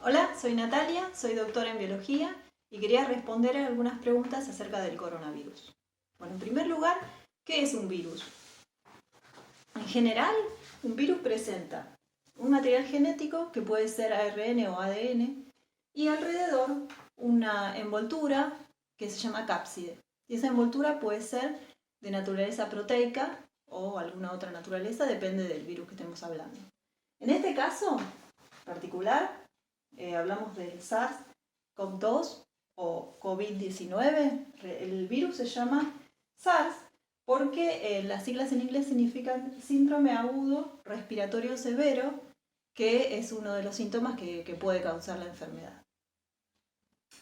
Hola, soy Natalia, soy doctora en biología y quería responder a algunas preguntas acerca del coronavirus. Bueno, en primer lugar, ¿qué es un virus? En general, un virus presenta un material genético que puede ser ARN o ADN y alrededor una envoltura que se llama cápside. Y esa envoltura puede ser de naturaleza proteica o alguna otra naturaleza, depende del virus que estemos hablando. En este caso particular, hablamos del SARS-CoV-2 o COVID-19. El virus se llama SARS porque las siglas en inglés significan síndrome agudo respiratorio severo, que es uno de los síntomas que puede causar la enfermedad.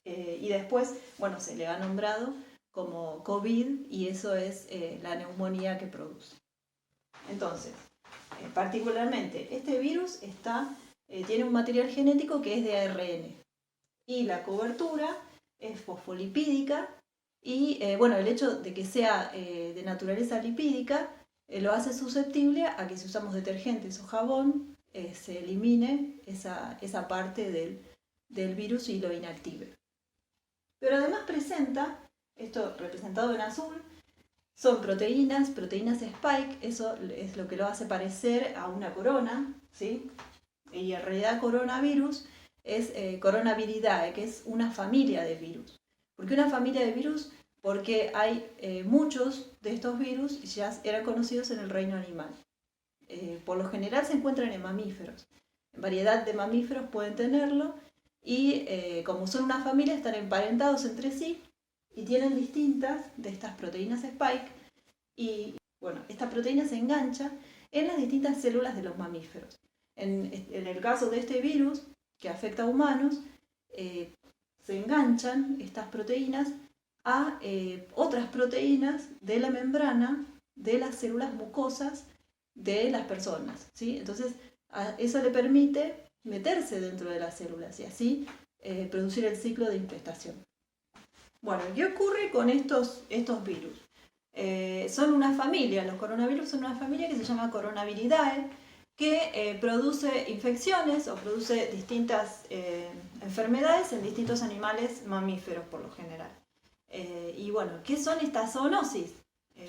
Y después, bueno, se le ha nombrado como COVID y eso es la neumonía que produce. Entonces, particularmente, este virus tiene un material genético que es de ARN y la cobertura es fosfolipídica y bueno, el hecho de que sea de naturaleza lipídica lo hace susceptible a que si usamos detergentes o jabón se elimine esa parte del virus y lo inactive. Pero además presenta, esto representado en azul, son proteínas spike, eso es lo que lo hace parecer a una corona, ¿sí? Y en realidad coronavirus es coronaviridae, que es una familia de virus. ¿Por qué una familia de virus? Porque hay muchos de estos virus ya eran conocidos en el reino animal. Por lo general se encuentran en mamíferos. En variedad de mamíferos pueden tenerlo y como son una familia están emparentados entre sí y tienen distintas de estas proteínas spike y bueno, esta proteína se engancha en las distintas células de los mamíferos. En el caso de este virus que afecta a humanos, se enganchan estas proteínas a otras proteínas de la membrana de las células mucosas de las personas, ¿sí? Entonces, eso le permite meterse dentro de las células y así producir el ciclo de infestación. Bueno, ¿qué ocurre con estos virus? Son una familia, los coronavirus son una familia que se llama Coronaviridae, que produce infecciones o produce distintas enfermedades en distintos animales mamíferos por lo general. Y bueno, ¿qué son estas zoonosis?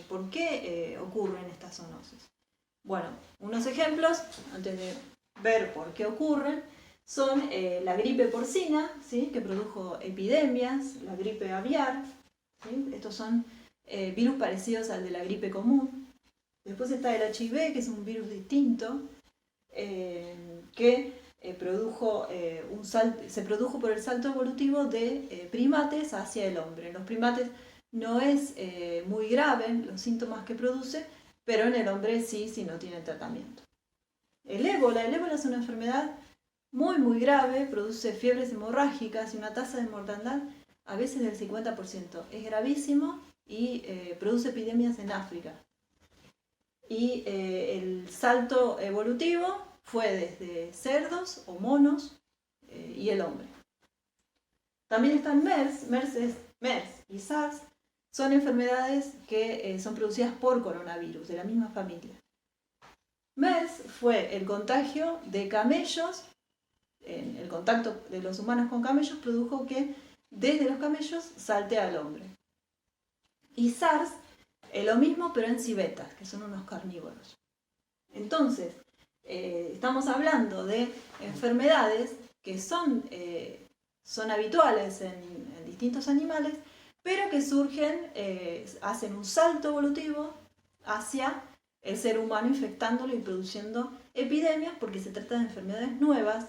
¿Por qué ocurren estas zoonosis? Bueno, unos ejemplos, antes de ver por qué ocurren, son la gripe porcina, ¿sí? Que produjo epidemias, la gripe aviar, ¿sí? Estos son virus parecidos al de la gripe común. Después está el HIV, que es un virus distinto, que se produjo por el salto evolutivo de primates hacia el hombre. En los primates no es muy grave los síntomas que produce, pero en el hombre sí, si no tiene tratamiento. El ébola es una enfermedad muy grave, produce fiebres hemorrágicas y una tasa de mortandad a veces del 50%. Es gravísimo y produce epidemias en África. Y el salto evolutivo fue desde cerdos o monos y el hombre. También están MERS y SARS, son enfermedades que son producidas por coronavirus, de la misma familia. MERS fue el contagio de camellos, el contacto de los humanos con camellos produjo que desde los camellos salte al hombre. Y SARS, lo mismo pero en civetas, que son unos carnívoros. Entonces, estamos hablando de enfermedades que son habituales en distintos animales, pero que surgen, hacen un salto evolutivo hacia el ser humano infectándolo y produciendo epidemias porque se trata de enfermedades nuevas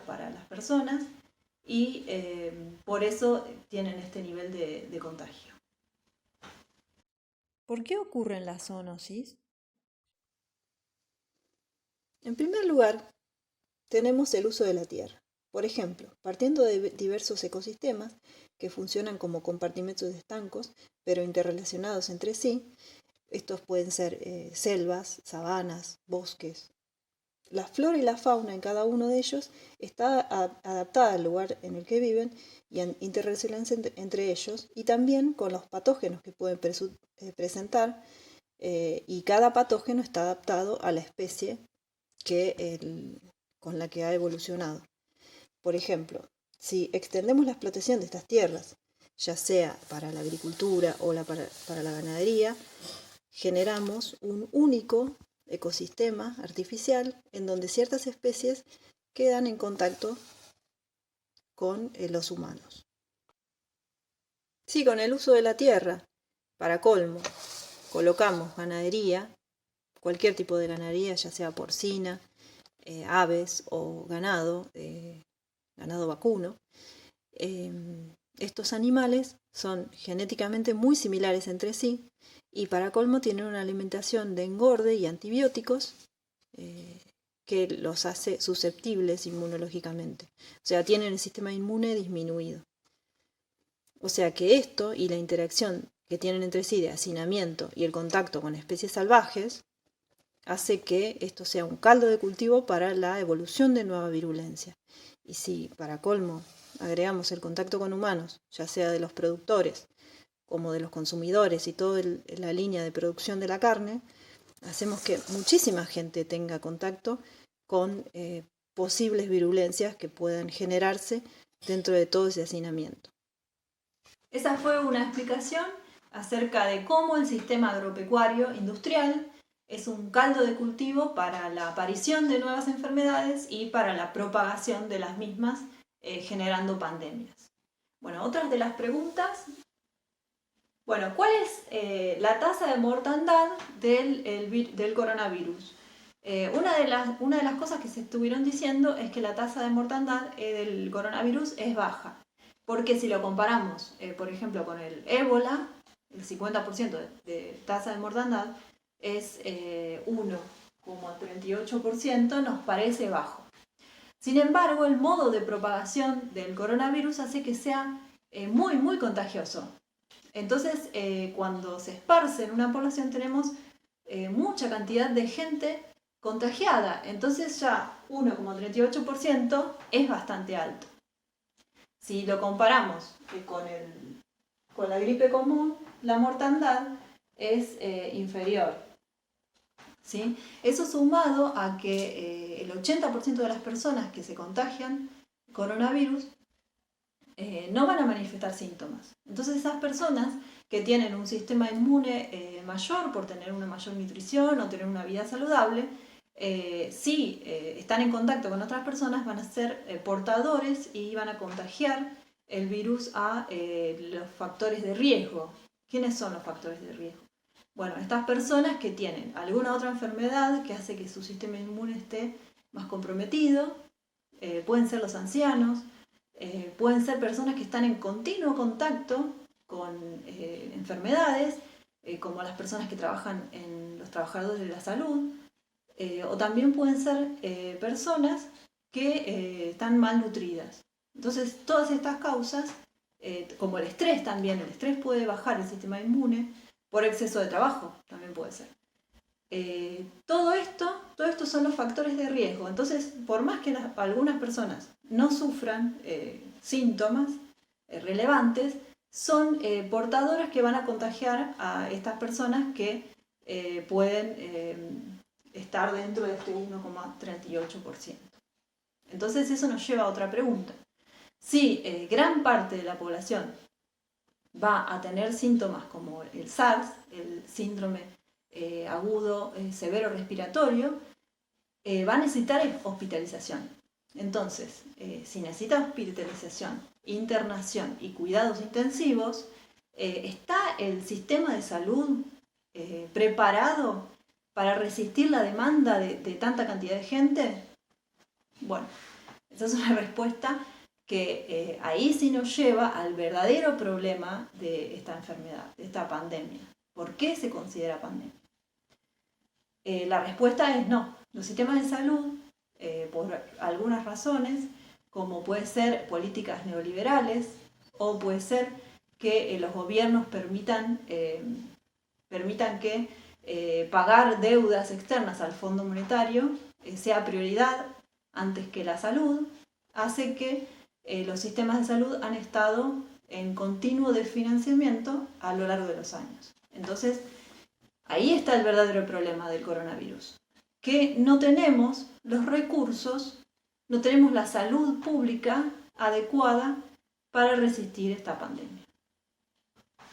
para las personas y por eso tienen este nivel de contagio. ¿Por qué ocurren las zoonosis? En primer lugar, tenemos el uso de la tierra. Por ejemplo, partiendo de diversos ecosistemas que funcionan como compartimentos estancos, pero interrelacionados entre sí, estos pueden ser selvas, sabanas, bosques. La flora y la fauna en cada uno de ellos está adaptada al lugar en el que viven y interrelacionarse entre ellos y también con los patógenos que pueden presentar y cada patógeno está adaptado a la especie con la que ha evolucionado. Por ejemplo, si extendemos la explotación de estas tierras, ya sea para la agricultura o para la ganadería, generamos un único ecosistema artificial en donde ciertas especies quedan en contacto con los humanos. Si con el uso de la tierra, para colmo, colocamos ganadería, cualquier tipo de ganadería, ya sea porcina, aves o ganado vacuno, estos animales son genéticamente muy similares entre sí y para colmo tienen una alimentación de engorde y antibióticos que los hace susceptibles inmunológicamente. O sea, tienen el sistema inmune disminuido. O sea que esto y la interacción que tienen entre sí de hacinamiento y el contacto con especies salvajes hace que esto sea un caldo de cultivo para la evolución de nueva virulencia. Y si, para colmo, agregamos el contacto con humanos, ya sea de los productores como de los consumidores y toda la línea de producción de la carne, hacemos que muchísima gente tenga contacto con posibles virulencias que puedan generarse dentro de todo ese hacinamiento. Esa fue una explicación acerca de cómo el sistema agropecuario industrial es un caldo de cultivo para la aparición de nuevas enfermedades y para la propagación de las mismas, generando pandemias. Bueno, otras de las preguntas. Bueno, ¿cuál es la tasa de mortandad del coronavirus? Una de las cosas que se estuvieron diciendo es que la tasa de mortandad del coronavirus es baja. Porque si lo comparamos, por ejemplo, con el ébola, el 50% de tasa de mortandad es 1,38%, nos parece bajo. Sin embargo, el modo de propagación del coronavirus hace que sea muy, muy contagioso. Entonces, cuando se esparce en una población tenemos mucha cantidad de gente contagiada. Entonces ya 1,38% es bastante alto. Si lo comparamos con la gripe común, la mortandad es inferior. ¿Sí? Eso sumado a que el 80% de las personas que se contagian coronavirus no van a manifestar síntomas. Entonces esas personas que tienen un sistema inmune mayor por tener una mayor nutrición o tener una vida saludable, si están en contacto con otras personas van a ser portadores y van a contagiar el virus a los factores de riesgo. ¿Quiénes son los factores de riesgo? Bueno, estas personas que tienen alguna otra enfermedad que hace que su sistema inmune esté más comprometido, pueden ser los ancianos, pueden ser personas que están en continuo contacto con enfermedades, como las personas que trabajan en los trabajadores de la salud, o también pueden ser personas que están malnutridas. Entonces, todas estas causas, como el estrés también, el estrés puede bajar el sistema inmune, por exceso de trabajo también puede ser. Todo esto son los factores de riesgo. Entonces, por más que algunas personas no sufran síntomas relevantes, son portadoras que van a contagiar a estas personas que pueden estar dentro de este 1,38%. Entonces eso nos lleva a otra pregunta. Si gran parte de la población va a tener síntomas como el SARS, el síndrome agudo severo respiratorio, va a necesitar hospitalización. Entonces, si necesita hospitalización, internación y cuidados intensivos, ¿está el sistema de salud preparado para resistir la demanda de tanta cantidad de gente? Bueno, esa es una respuesta que ahí sí nos lleva al verdadero problema de esta enfermedad, de esta pandemia. ¿Por qué se considera pandemia? La respuesta es no. Los sistemas de salud, por algunas razones, como puede ser políticas neoliberales, o puede ser que los gobiernos permitan que pagar deudas externas al Fondo Monetario sea prioridad antes que la salud, hace que los sistemas de salud han estado en continuo desfinanciamiento a lo largo de los años. Entonces, ahí está el verdadero problema del coronavirus, que no tenemos los recursos no tenemos la salud pública adecuada para resistir esta pandemia.